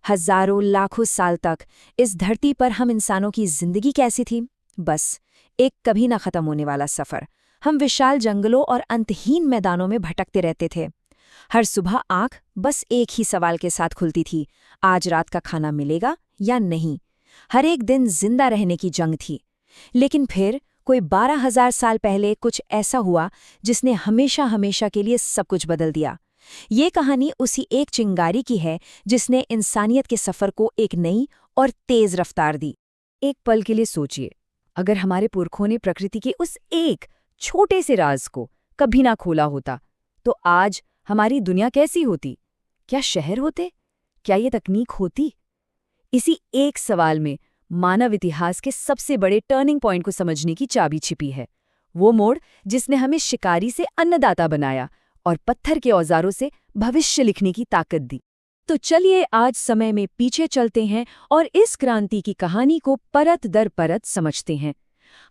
हजारों लाखों साल तक इस धरती पर हम इंसानों की जिंदगी कैसी थी? बस एक कभी ना खत्म होने वाला सफर। हम विशाल जंगलों और अंतहीन मैदानों में भटकते रहते थे। हर सुबह आंख बस एक ही सवाल के साथ खुलती थी, आज रात का खाना मिलेगा या नहीं। हर एक दिन जिंदा रहने की जंग थी। लेकिन फिर कोई 12,000 साल पहले कुछ ऐसा हुआ जिसने हमेशा हमेशा के लिए सब कुछ बदल दिया। ये कहानी उसी एक चिंगारी की है जिसने इंसानियत के सफर को एक नई और तेज रफ्तार दी। एक पल के लिए सोचिए, अगर हमारे पुरखों ने प्रकृति के उस एक छोटे से राज को कभी ना खोला होता, तो आज हमारी दुनिया कैसी होती? क्या शहर होते? क्या ये तकनीक होती? इसी एक सवाल में मानव इतिहास के सबसे बड़े टर्निंग पॉइंट को समझने की चाबी छिपी है। वो मोड़ जिसने हमें शिकारी से अन्नदाता बनाया और पत्थर के औजारों से भविष्य लिखने की ताकत दी। तो चलिए आज समय में पीछे चलते हैं और इस क्रांति की कहानी को परत दर परत समझते हैं।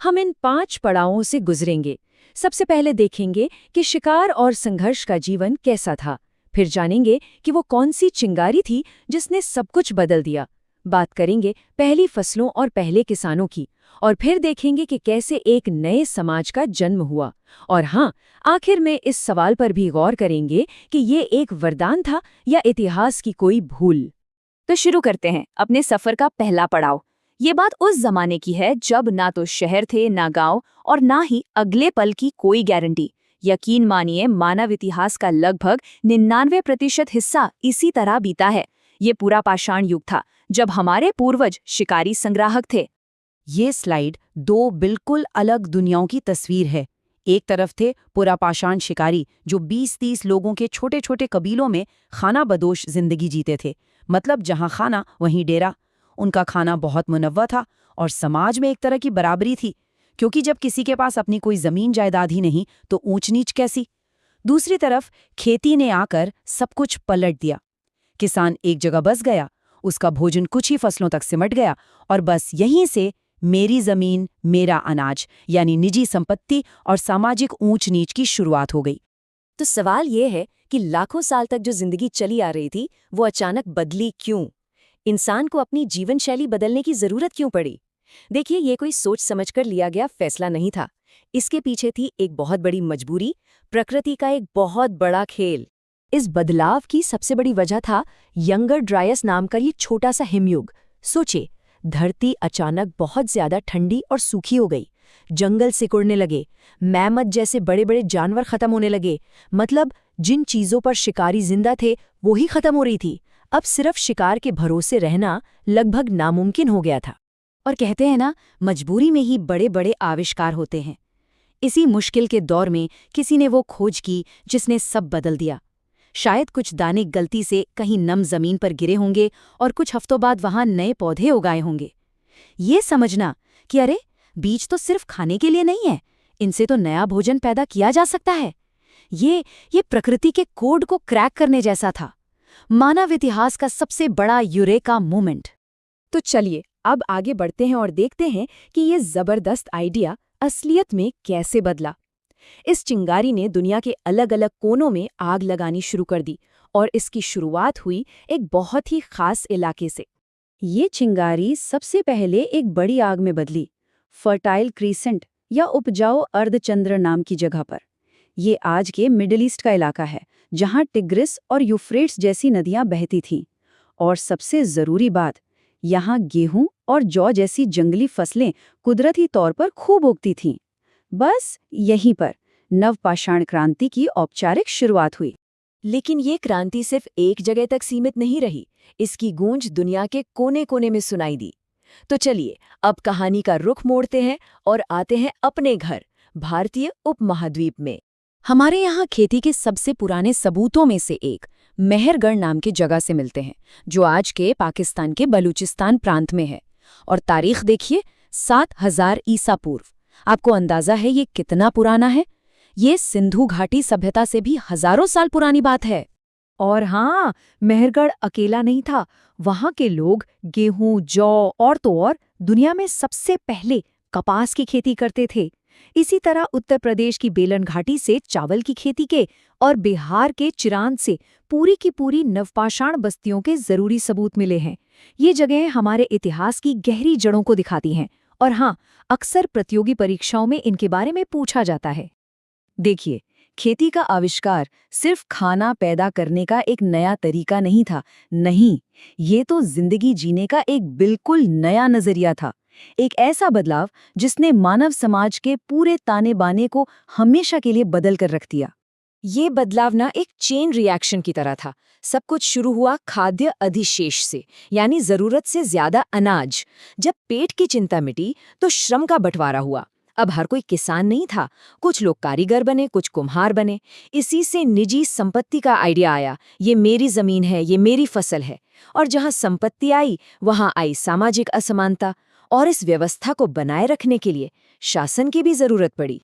हम इन 5 पड़ावों से गुजरेंगे। सबसे पहले देखेंगे कि शिकार और संघर्ष का जीवन कैसा था। फिर जानेंगे कि वो कौन सी चिंगारी थी जिसने सब कुछ बदल दिया। बात करेंगे पहली फसलों और पहले किसानों की, और फिर देखेंगे कि कैसे एक नए समाज का जन्म हुआ। और हाँ, आखिर में इस सवाल पर भी गौर करेंगे कि ये एक वरदान था या इतिहास की कोई भूल। तो शुरू करते हैं अपने सफर का पहला पड़ाव। ये बात उस जमाने की है जब ना तो शहर थे, ना गांव, और ना ही अगले पल की कोई गारंटी। यकीन मानिए, मानव इतिहास का लगभग 99% हिस्सा इसी तरह बीता है। ये पूरा पाषाण युग था जब हमारे पूर्वज शिकारी संग्राहक थे। ये स्लाइड 2 बिल्कुल अलग दुनियाओं की तस्वीर है। एक तरफ थे पुरापाषाण शिकारी जो 20-30 लोगों के छोटे छोटे कबीलों में खाना बदोश जिंदगी जीते थे, मतलब जहां खाना वहीं डेरा। उनका खाना बहुत मुनव्वा था और समाज में एक तरह की बराबरी थी, क्योंकि जब किसी के पास अपनी कोई जमीन जायदाद ही नहीं तो ऊंच नीच कैसी। दूसरी तरफ खेती ने आकर सब कुछ पलट दिया। किसान एक जगह बस गया, उसका भोजन कुछ ही फसलों तक सिमट गया, और बस यहीं से मेरी जमीन मेरा अनाज यानी निजी संपत्ति और सामाजिक ऊंच नीच की शुरुआत हो गई। तो सवाल ये है कि लाखों साल तक जो जिंदगी चली आ रही थी वो अचानक बदली क्यों? इंसान को अपनी जीवन शैली बदलने की जरूरत क्यों पड़ी? देखिए, ये कोई सोच समझकर लिया गया फैसला नहीं था। इसके पीछे थी एक बहुत बड़ी मजबूरी, प्रकृति का एक बहुत बड़ा खेल। इस बदलाव की सबसे बड़ी वजह था यंगर ड्रायस नाम का ये छोटा सा हिमयुग। सोचिए, धरती अचानक बहुत ज्यादा ठंडी और सूखी हो गई। जंगल सिकुड़ने लगे, मैमथ जैसे बड़े बड़े जानवर खत्म होने लगे। मतलब जिन चीजों पर शिकारी जिंदा थे वो ही खत्म हो रही थी। अब सिर्फ शिकार के भरोसे रहना लगभग नामुमकिन हो गया था। और कहते हैं ना, मजबूरी में ही बड़े बड़े आविष्कार होते हैं। इसी मुश्किल के दौर में किसी ने वो खोज की जिसने सब बदल दिया। शायद कुछ दाने गलती से कहीं नम जमीन पर गिरे होंगे और कुछ हफ्तों बाद वहां नए पौधे उगाए होंगे। ये समझना कि अरे, बीज तो सिर्फ खाने के लिए नहीं है, इनसे तो नया भोजन पैदा किया जा सकता है, ये प्रकृति के कोड को क्रैक करने जैसा था। मानव इतिहास का सबसे बड़ा यूरेका मोमेंट। तो चलिए अब आगे बढ़ते हैं और देखते हैं कि ये जबरदस्त आइडिया असलियत में कैसे बदला। इस चिंगारी ने दुनिया के अलग अलग कोनों में आग लगानी शुरू कर दी, और इसकी शुरुआत हुई एक बहुत ही खास इलाके से। ये चिंगारी सबसे पहले एक बड़ी आग में बदली, फर्टाइल क्रीसेंट या उपजाऊ अर्धचंद्र नाम की जगह पर। ये आज के मिडिल ईस्ट का इलाका है, जहां टिग्रिस और यूफ्रेट्स जैसी नदियां बहती थीं। और सबसे जरूरी बात, यहाँ गेहूं और जौ जैसी जंगली फसलें कुदरती तौर पर खूब उगती थीं। बस यहीं पर नवपाषाण क्रांति की औपचारिक शुरुआत हुई। लेकिन ये क्रांति सिर्फ एक जगह तक सीमित नहीं रही, इसकी गूंज दुनिया के कोने कोने में सुनाई दी। तो चलिए अब कहानी का रुख मोड़ते हैं और आते हैं अपने घर, भारतीय उपमहाद्वीप में। हमारे यहाँ खेती के सबसे पुराने सबूतों में से एक मेहरगढ़ नाम की जगह से मिलते हैं, जो आज के पाकिस्तान के बलूचिस्तान प्रांत में है। और तारीख देखिए, 7000 ईसा पूर्व। आपको अंदाजा है ये कितना पुराना है? ये सिंधु घाटी सभ्यता से भी हजारों साल पुरानी बात है। और हाँ, मेहरगढ़ अकेला नहीं था। वहाँ के लोग गेहूं, जौ और तो और दुनिया में सबसे पहले कपास की खेती करते थे। इसी तरह उत्तर प्रदेश की बेलन घाटी से चावल की खेती के और बिहार के चिरांद से पूरी की पूरी नवपाषाण बस्तियों के जरूरी सबूत मिले हैं। ये जगहें हमारे इतिहास की गहरी जड़ों को दिखाती हैं और हाँ, अक्सर प्रतियोगी परीक्षाओं में इनके बारे में पूछा जाता है। देखिए, खेती का आविष्कार सिर्फ खाना पैदा करने का एक नया तरीका नहीं था। नहीं, ये तो जिंदगी जीने का एक बिल्कुल नया नजरिया था। एक ऐसा बदलाव जिसने मानव समाज के पूरे ताने बाने को हमेशा के लिए बदल कर रख दिया। ये बदलाव ना एक चेन रिएक्शन की तरह था। सब कुछ शुरू हुआ खाद्य अधिशेष से, यानी जरूरत से ज्यादा अनाज। जब पेट की चिंता मिटी तो श्रम का बंटवारा हुआ। अब हर कोई किसान नहीं था, कुछ लोग कारीगर बने, कुछ कुम्हार बने। इसी से निजी संपत्ति का आइडिया आया, ये मेरी जमीन है, ये मेरी फसल है। और जहां संपत्ति आई, वहां आई सामाजिक असमानता, और इस व्यवस्था को बनाए रखने के लिए शासन की भी जरूरत पड़ी।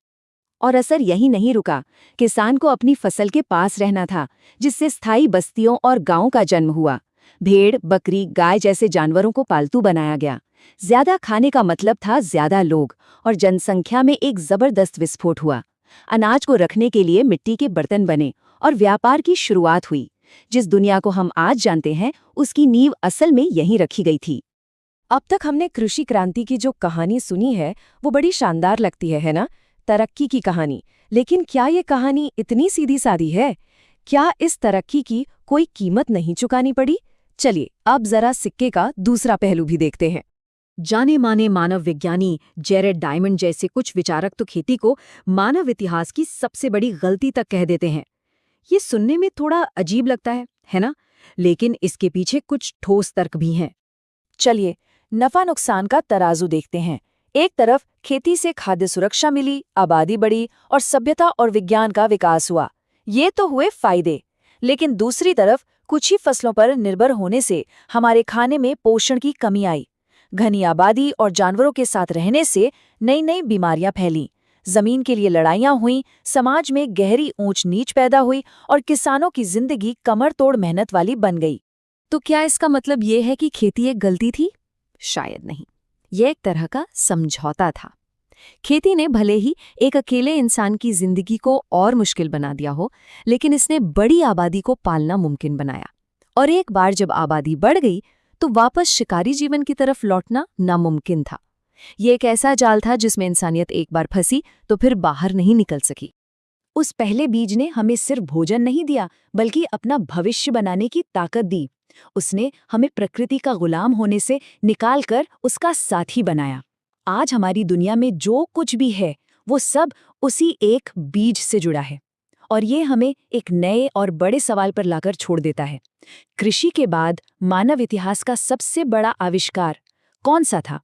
और असर यही नहीं रुका। किसान को अपनी फसल के पास रहना था, जिससे स्थायी बस्तियों और गांवों का जन्म हुआ। भेड़, बकरी, गाय जैसे जानवरों को पालतू बनाया गया। ज्यादा खाने का मतलब था ज्यादा लोग, और जनसंख्या में एक जबरदस्त विस्फोट हुआ। अनाज को रखने के लिए मिट्टी के बर्तन बने और व्यापार की शुरुआत हुई। जिस दुनिया को हम आज जानते हैं, उसकी नींव असल में यहीं रखी गई थी। अब तक हमने कृषि क्रांति की जो कहानी सुनी है, वो बड़ी शानदार लगती है ना? तरक्की की कहानी। लेकिन क्या ये कहानी इतनी सीधी सादी है? क्या इस तरक्की की कोई कीमत नहीं चुकानी पड़ी? चलिए, अब जरा सिक्के का दूसरा पहलू भी देखते हैं। जाने माने मानव विज्ञानी जेरेड डायमंड जैसे कुछ विचारक तो खेती को मानव इतिहास की सबसे बड़ी गलती तक कह देते हैं। ये सुनने में थोड़ा अजीब लगता है ना? लेकिन इसके पीछे कुछ ठोस तर्क भी हैं। चलिए, नफा नुकसान का तराजू देखते हैं। एक तरफ खेती से खाद्य सुरक्षा मिली, आबादी बढ़ी और सभ्यता और विज्ञान का विकास हुआ। ये तो हुए फायदे। लेकिन दूसरी तरफ कुछ ही फसलों पर निर्भर होने से हमारे खाने में पोषण की कमी आई। घनी आबादी और जानवरों के साथ रहने से नई नई बीमारियां फैलीं, जमीन के लिए लड़ाइयां हुईं, समाज में गहरी ऊंच नीच पैदा हुई और किसानों की जिंदगी कमर तोड़ मेहनत वाली बन गई। तो क्या इसका मतलब ये है कि खेती एक गलती थी? शायद नहीं। यह एक तरह का समझौता था। खेती ने भले ही एक अकेले इंसान की जिंदगी को और मुश्किल बना दिया हो, लेकिन इसने बड़ी आबादी को पालना मुमकिन बनाया। और एक बार जब आबादी बढ़ गई, तो वापस शिकारी जीवन की तरफ लौटना नामुमकिन था। ये एक ऐसा जाल था जिसमें इंसानियत एक बार फंसी तो फिर बाहर नहीं निकल सकी। उस पहले बीज ने हमें सिर्फ भोजन नहीं दिया, बल्कि अपना भविष्य बनाने की ताकत दी। उसने हमें प्रकृति का गुलाम होने से निकालकर उसका साथी बनाया। आज हमारी दुनिया में जो कुछ भी है, वो सब उसी एक बीज से जुड़ा है। और ये हमें एक नए और बड़े सवाल पर लाकर छोड़ देता है। कृषि के बाद मानव इतिहास का सबसे बड़ा आविष्कार कौन सा था?